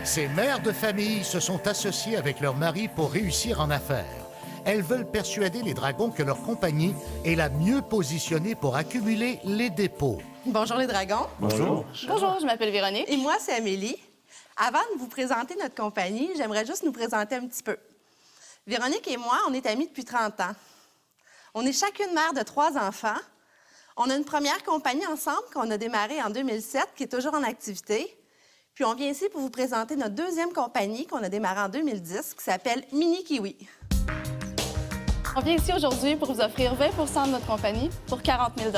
Ces mères de famille se sont associées avec leur mari pour réussir en affaires. Elles veulent persuader les dragons que leur compagnie est la mieux positionnée pour accumuler les dépôts. Bonjour les dragons. Bonjour. Bonjour, je m'appelle Véronique. Et moi, c'est Amélie. Avant de vous présenter notre compagnie, j'aimerais juste nous présenter un petit peu. Véronique et moi, on est amies depuis 30 ans. On est chacune mère de 3 enfants. On a une première compagnie ensemble qu'on a démarrée en 2007, qui est toujours en activité. Puis on vient ici pour vous présenter notre deuxième compagnie qu'on a démarrée en 2010, qui s'appelle Mini Kiwi. On vient ici aujourd'hui pour vous offrir 20 de notre compagnie pour 40 000 $.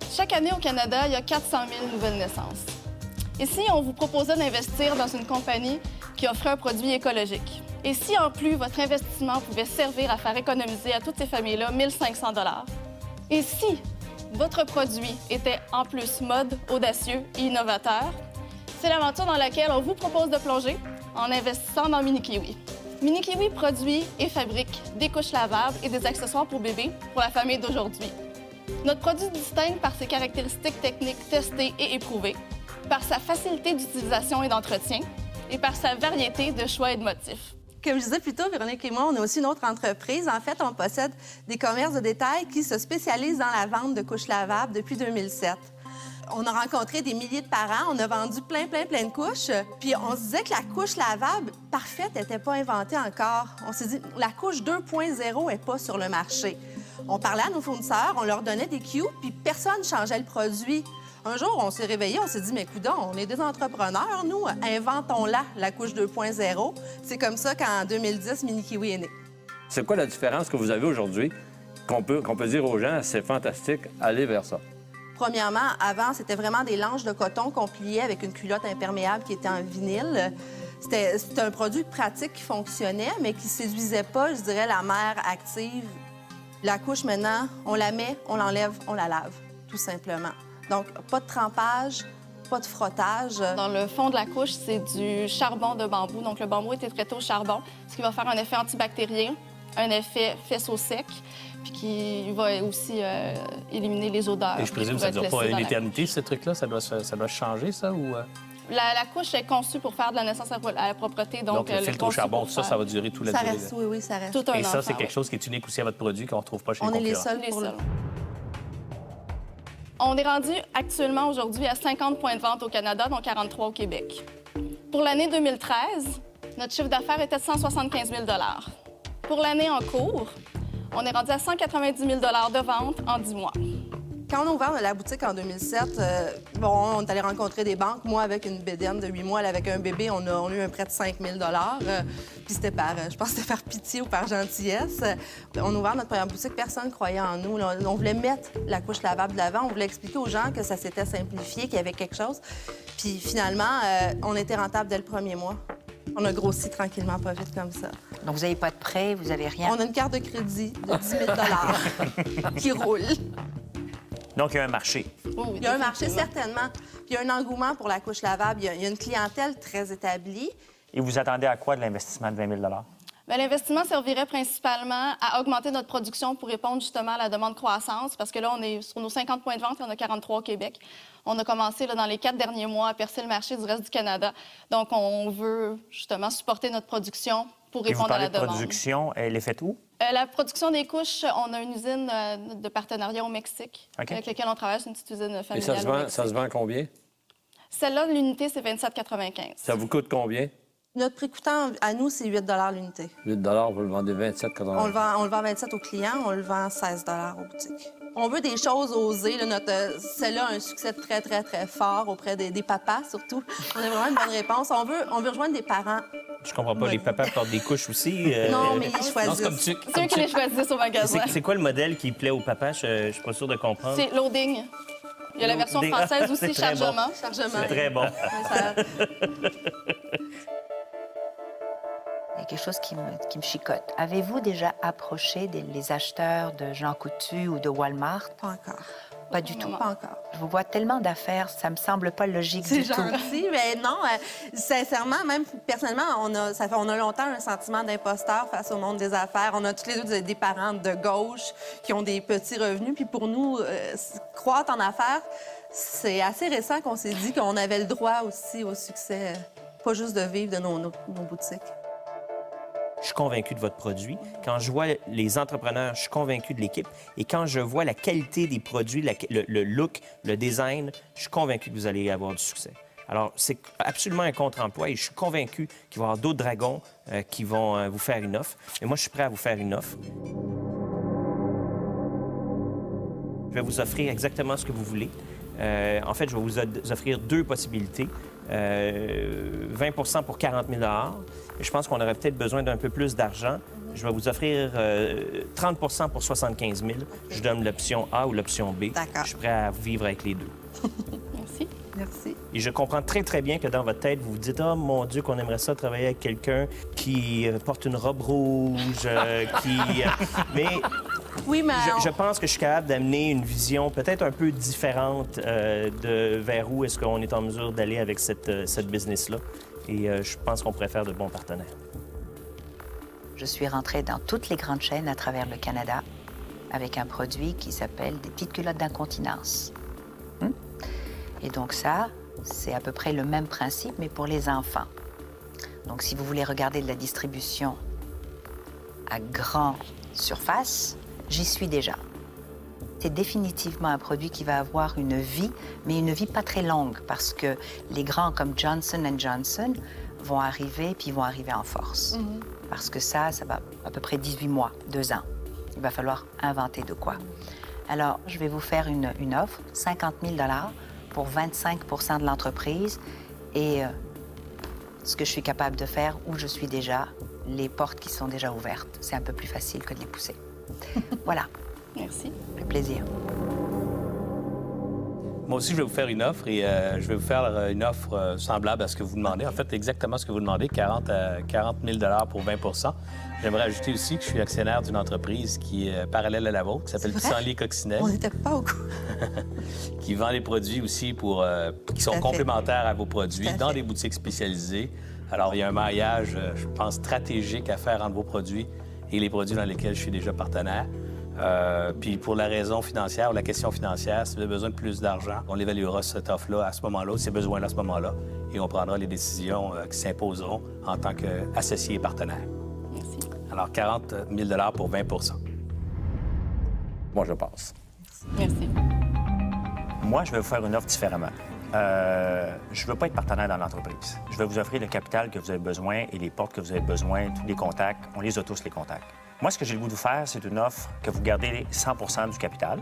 Chaque année au Canada, il y a 400 000 nouvelles naissances. Ici, on vous proposait d'investir dans une compagnie qui offrait un produit écologique. Et si, en plus, votre investissement pouvait servir à faire économiser à toutes ces familles-là 1 500 $. Et si votre produit était, en plus, mode, audacieux et innovateur, c'est l'aventure dans laquelle on vous propose de plonger en investissant dans Mini Kiwi. Mini Kiwi produit et fabrique des couches lavables et des accessoires pour bébés pour la famille d'aujourd'hui. Notre produit distingue par ses caractéristiques techniques testées et éprouvées, par sa facilité d'utilisation et d'entretien et par sa variété de choix et de motifs. Comme je disais plus tôt, Véronique et moi, on a aussi une autre entreprise. En fait, on possède des commerces de détail qui se spécialisent dans la vente de couches lavables depuis 2007. On a rencontré des milliers de parents, on a vendu plein de couches. Puis on se disait que la couche lavable parfaite n'était pas inventée encore. On s'est dit, la couche 2.0 n'est pas sur le marché. On parlait à nos fournisseurs, on leur donnait des cues, puis personne ne changeait le produit. Un jour, on s'est réveillé, on s'est dit, mais coudonc, on est des entrepreneurs, nous, inventons-la, la couche 2.0. C'est comme ça qu'en 2010, Mini Kiwi est né. C'est quoi la différence que vous avez aujourd'hui qu'on peut dire aux gens, c'est fantastique, allez vers ça? Premièrement, avant, c'était vraiment des langes de coton qu'on pliait avec une culotte imperméable qui était en vinyle. C'était un produit pratique qui fonctionnait, mais qui séduisait pas, je dirais, la mère active. La couche, maintenant, on la met, on l'enlève, on la lave, tout simplement. Donc, pas de trempage, pas de frottage. Dans le fond de la couche, c'est du charbon de bambou. Donc, le bambou était traité au charbon, ce qui va faire un effet antibactérien, un effet faisceau sec, puis qui va aussi éliminer les odeurs. Et je présume que ça ne dure pas une éternité, ce truc-là? Ça doit changer, ça, ou... La couche est conçue pour faire de la naissance à la propreté. Donc le filtre au charbon, tout ça, ça va durer toute la durée. Reste, oui, ça reste. Tout un Et ça, enfant, c'est quelque chose qui est unique aussi à votre produit, qu'on ne retrouve pas chez les concurrents. On est les concurrents. seuls pour le... On est rendu actuellement aujourd'hui à 50 points de vente au Canada, dont 43 au Québec. Pour l'année 2013, notre chiffre d'affaires était de 175 000 $. Pour l'année en cours, on est rendu à 190 000 $ de vente en 10 mois. Quand on a ouvert la boutique en 2007, on est allé rencontrer des banques. Moi, avec une bédaine de 8 mois, elle, avec un bébé, on a eu un prêt de 5 000 $. Puis c'était je pense que c'était par pitié ou par gentillesse. On a ouvert notre première boutique, personne ne croyait en nous. On voulait mettre la couche lavable de l'avant. On voulait expliquer aux gens que ça s'était simplifié, qu'il y avait quelque chose. Puis finalement, on était rentable dès le premier mois. On a grossi tranquillement, pas vite comme ça. Donc, vous n'avez pas de prêt, vous n'avez rien? On a une carte de crédit de 10 000 $ qui roule. Donc, il y a un marché. Oui, il y a un marché, certainement. Puis il y a un engouement pour la couche lavable. Il y a une clientèle très établie. Et vous attendez à quoi de l'investissement de 20 000 $? Bien, l'investissement servirait principalement à augmenter notre production pour répondre justement à la demande croissance, parce que là, on est sur nos 50 points de vente, il y en a 43 au Québec. On a commencé là, dans les 4 derniers mois à percer le marché du reste du Canada. Donc, on veut justement supporter notre production pour répondre à la demande. Et vous parlez de production, elle est faite où? La production des couches, on a une usine de partenariat au Mexique avec laquelle on travaille. C'est une petite usine familiale. Et ça se vend combien? Celle-là, l'unité, c'est 27,95 $. Ça vous coûte combien? Notre prix coûtant à nous, c'est 8 $ l'unité. 8 vous le vendez 27,95 $. On le vend 27 aux clients, on le vend 16 $ aux boutiques. On veut des choses osées. Celle-là a un succès très fort auprès des papas, surtout. On a vraiment une bonne réponse. On veut rejoindre des parents. Je comprends pas, les papas portent des couches aussi? Non, mais ils choisissent. C'est eux qui les choisissent au magasin. C'est quoi le modèle qui plaît aux papas? Je suis pas sûr de comprendre. C'est loading. Il y a la version française aussi, chargement. Bon. C'est très bon. Il y a quelque chose qui me chicote. Avez-vous déjà approché les acheteurs de Jean Coutu ou de Walmart? Pas encore. Pas du tout? Pas encore. Je vous vois tellement d'affaires, ça me semble pas logique du tout. C'est gentil, mais non. Sincèrement, même personnellement, on a longtemps un sentiment d'imposteur face au monde des affaires. On a tous les deux des parents de gauche qui ont des petits revenus. Puis pour nous, croître en affaires, c'est assez récent qu'on s'est dit qu'on avait le droit aussi au succès pas juste de vivre de nos boutiques. Je suis convaincu de votre produit. Quand je vois les entrepreneurs, je suis convaincu de l'équipe. Et quand je vois la qualité des produits, le look, le design, je suis convaincu que vous allez avoir du succès. Alors, c'est absolument un contre-emploi et je suis convaincu qu'il va y avoir d'autres dragons qui vont vous faire une offre. Et moi, je suis prêt à vous faire une offre. Je vais vous offrir exactement ce que vous voulez. En fait, je vais vous offrir 2 possibilités. 20 pour 40 000 $. Je pense qu'on aurait peut-être besoin d'un peu plus d'argent. Je vais vous offrir 30 pour 75 000 $. Je donne l'option A ou l'option B. D'accord. Je suis prêt à vivre avec les deux. Merci. Merci. Et je comprends très, très bien que dans votre tête, vous vous dites « Oh, mon Dieu, qu'on aimerait ça travailler avec quelqu'un qui porte une robe rouge, Mais oui, mais je pense que je suis capable d'amener une vision peut-être un peu différente vers où est-ce qu'on est en mesure d'aller avec cette business-là. Et je pense qu'on pourrait faire de bons partenaires. Je suis rentrée dans toutes les grandes chaînes à travers le Canada avec un produit qui s'appelle des petites culottes d'incontinence. Et donc ça, c'est à peu près le même principe, mais pour les enfants. Donc si vous voulez regarder de la distribution à grande surface, j'y suis déjà. C'est définitivement un produit qui va avoir une vie, mais une vie pas très longue, parce que les grands comme Johnson & Johnson vont arriver, puis ils vont arriver en force. Parce que ça va à peu près 18 mois, 2 ans. Il va falloir inventer de quoi. Alors, je vais vous faire une offre, 50 000 $ pour 25 % de l'entreprise. Et ce que je suis capable de faire, où je suis déjà, les portes qui sont déjà ouvertes. C'est un peu plus facile que de les pousser. Voilà. Merci. Le plaisir. Moi aussi, je vais vous faire une offre et je vais vous faire une offre semblable à ce que vous demandez. En fait, exactement ce que vous demandez, 40 000 $ pour 20 %. J'aimerais ajouter aussi que je suis actionnaire d'une entreprise qui est parallèle à la vôtre, qui s'appelle Pissenlit Coccinelle. On n'était pas au courant. Qui vend les produits aussi qui sont complémentaires à vos produits dans des boutiques spécialisées. Alors, il y a un maillage, je pense, stratégique à faire entre vos produits et les produits dans lesquels je suis déjà partenaire. Puis pour la raison financière ou la question financière, si vous avez besoin de plus d'argent, on évaluera cette offre-là à ce moment-là, ces besoins-là à ce moment-là, et on prendra les décisions qui s'imposeront en tant qu'associés et partenaires. Merci. Alors, 40 000 $ pour 20 %. Moi, je passe. Merci. Moi, je vais vous faire une offre différemment. Je ne veux pas être partenaire dans l'entreprise. Je vais vous offrir le capital que vous avez besoin et les portes que vous avez besoin, tous les contacts. On les a tous, les contacts. Moi, ce que j'ai le goût de vous faire, c'est une offre que vous gardez 100 % du capital.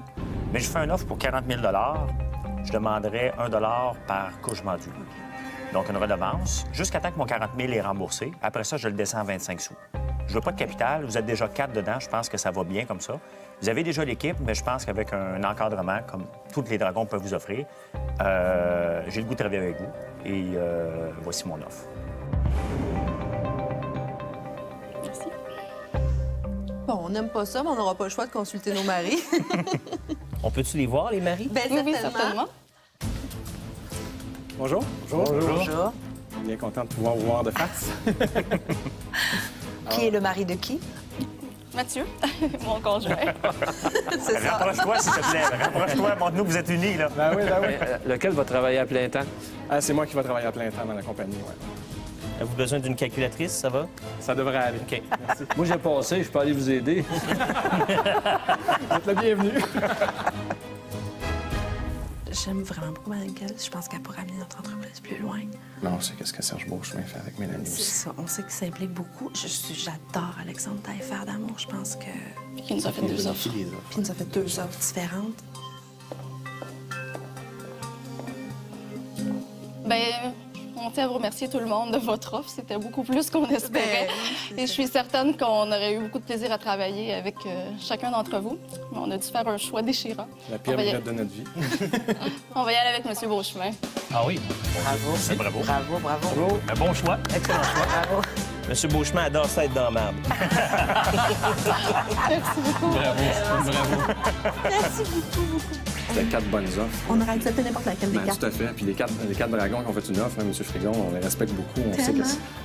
Mais je fais une offre pour 40 000 $. Je demanderai 1 $ par couche vendue. Donc, une redevance, jusqu'à temps que mon 40 000 est remboursé. Après ça, je le descends à 25 sous. Je veux pas de capital. Vous êtes déjà 4 dedans. Je pense que ça va bien comme ça. Vous avez déjà l'équipe, mais je pense qu'avec un encadrement, comme tous les dragons peuvent vous offrir, j'ai le goût de travailler avec vous. Et voici mon offre. Merci. Bon, on n'aime pas ça, mais on n'aura pas le choix de consulter nos maris. On peut-tu les voir, les maris? Ben, Oui, certainement. certainement. Bonjour. Bonjour. Bien content de pouvoir vous voir de face. Qui est le mari de qui? Mathieu, mon conjoint. C'est ça. Rapproche-toi, s'il te plaît. Rapproche-toi, montre-nous que vous êtes unis, là. Ben oui, ben oui. Lequel va travailler à plein temps? Ah, c'est moi qui vais travailler à plein temps dans la compagnie, oui. Avez-vous besoin d'une calculatrice, ça va? Ça devrait aller. OK. Merci. Moi, j'ai passé, je peux aller vous aider. Vous êtes le bienvenu. J'aime vraiment beaucoup Mme Gell. Je pense qu'elle pourrait amener notre entreprise plus loin. Mais on sait qu'est-ce que Serge Beauchemin fait avec Mélanie C'est aussi. ça. On sait qu'il s'implique beaucoup. J'adore Alexandre Taillefer d'amour. Je pense que... Qui nous a fait 2 offres. Puis il nous a fait 2 offres différentes. Bien, on tient à vous remercier tout le monde de votre offre. C'était beaucoup plus qu'on espérait. Et je suis certaine qu'on aurait eu beaucoup de plaisir à travailler avec chacun d'entre vous. Mais on a dû faire un choix déchirant. La pire minute de notre vie. On va y aller avec M. Beauchemin. Ah oui? Bravo. Bravo. Bravo, bravo. Un bon choix. Excellent choix. Bravo. M. Beauchemin adore ça être dans la merde. Merci beaucoup. Bravo. Merci beaucoup. C'était 4 bonnes offres. On aurait accepté n'importe laquelle des Ben, cartes. tout à fait. Puis les quatre dragons qui ont fait une offre, hein, M. Frigon, on les respecte beaucoup.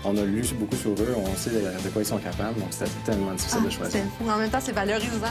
On a lu beaucoup sur eux, on sait de quoi ils sont capables. Donc c'était tellement difficile de choisir. C'est fou. En même temps, c'est valorisant.